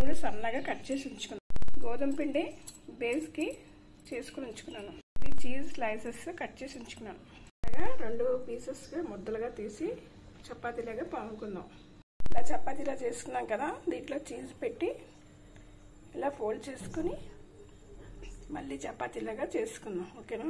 3 సన్నగా కట్ చేసి ఉంచుకున్నాను. గోధుమ పిండి బేస్కి చేసుకుని ఉంచుకున్నాను. ఇవి చీజ్ స్లైసెస్ కట్ చేసి ఉంచుకున్నాను. అలాగా 2 పీసెస్గా ముద్దలుగా తీసి చపాతీలాగా పాముకుందాం. ఇలా చపాతీలా చేసుకున్నాం కదా, దీంట్లో చీజ్ పెట్టి ఇలా ఫోల్డ్ చేసుకుని మళ్ళీ చపాతీలాగా చేసుకుందాం. ఓకేనా?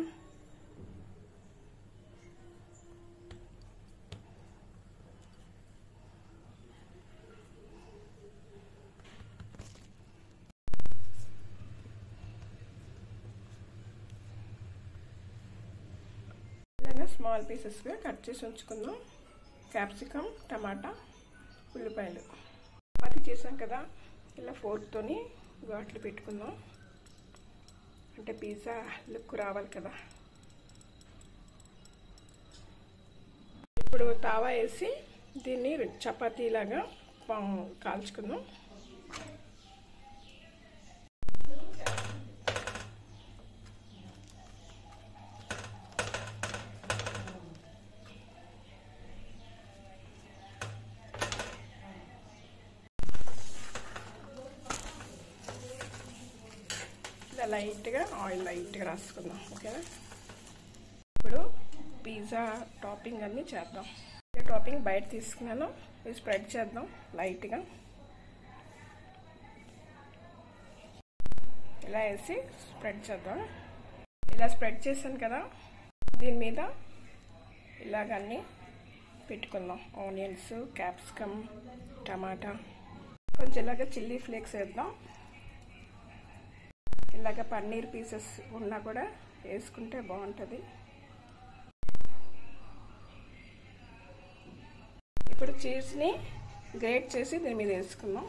ఇలాగా స్మాల్ పీసెస్గా కట్ చేసి ఉంచుకుందాం. క్యాప్సికమ్, టమాటా, ఉల్లిపాయలు. చపాతీ చేసాం కదా, ఇలా ఫోర్క్తోని ఘాట్లు పెట్టుకుందాం. అంటే పిజ్జా లుక్ రావాలి కదా. ఇప్పుడు తావా వేసి దీన్ని చపాతీలాగా కాల్చుకుందాం. లైట్గా ఆయిల్ రాసుకుందాం. ఓకేనా? ఇప్పుడు పిజ్జా టాపింగ్ అన్నీ చేద్దాం. టాపింగ్ బయట తీసుకున్నాను, ఇది స్ప్రెడ్ చేద్దాం లైట్గా. ఇలా వేసి స్ప్రెడ్ చేద్దాం. ఇలా స్ప్రెడ్ చేశాను కదా, దీని మీద ఇలాగన్నీ పెట్టుకుందాం. ఆనియన్స్, క్యాప్సికమ్, టమాటా, కొంచెం ఇలాగ చిల్లీ ఫ్లేక్స్ వేద్దాం. ఇలాగ పన్నీర్ పీసెస్ ఉన్నా కూడా వేసుకుంటే బాగుంటుంది. ఇప్పుడు చీజ్ని గ్రేట్ చేసి దీని మీద వేసుకుందాం.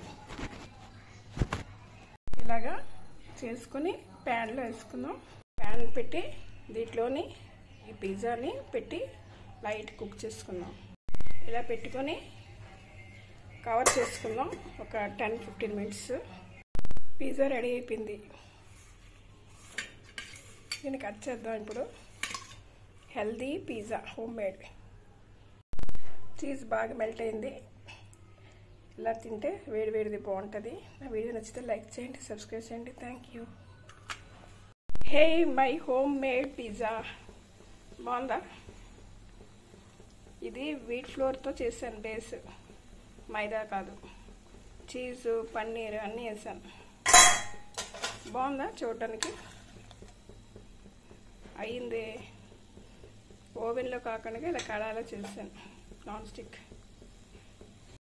ఇలాగా చేసుకుని ప్యాన్లో వేసుకుందాం. ప్యాన్ పెట్టి దీంట్లోని ఈ పిజ్జాని పెట్టి లైట్ కుక్ చేసుకుందాం. ఇలా పెట్టుకొని కవర్ చేసుకుందాం ఒక 10-15 మినిట్స్. పిజ్జా రెడీ అయిపోయింది. దీన్ని కట్ చేద్దాం. ఇప్పుడు healthy pizza home made. Cheese బాగా మెల్ట్ అయింది. ఇలా తింటే వేడివేడిది బాగుంటుంది. నా వీడియో నచ్చితే లైక్ చేయండి, సబ్స్క్రైబ్ చేయండి. Thank you. Hey my home made pizza బాగుందా? ఇది వీట్ ఫ్లోర్తో చేశాను. బేస్ మైదా కాదు, చీజు, పన్నీర్ అన్నీ వేసాను. బాగుందా? చూడటానికి అయింది. ఓవెన్లో కాకుండా ఇలా కడాలో చేశాను, నాన్ స్టిక్.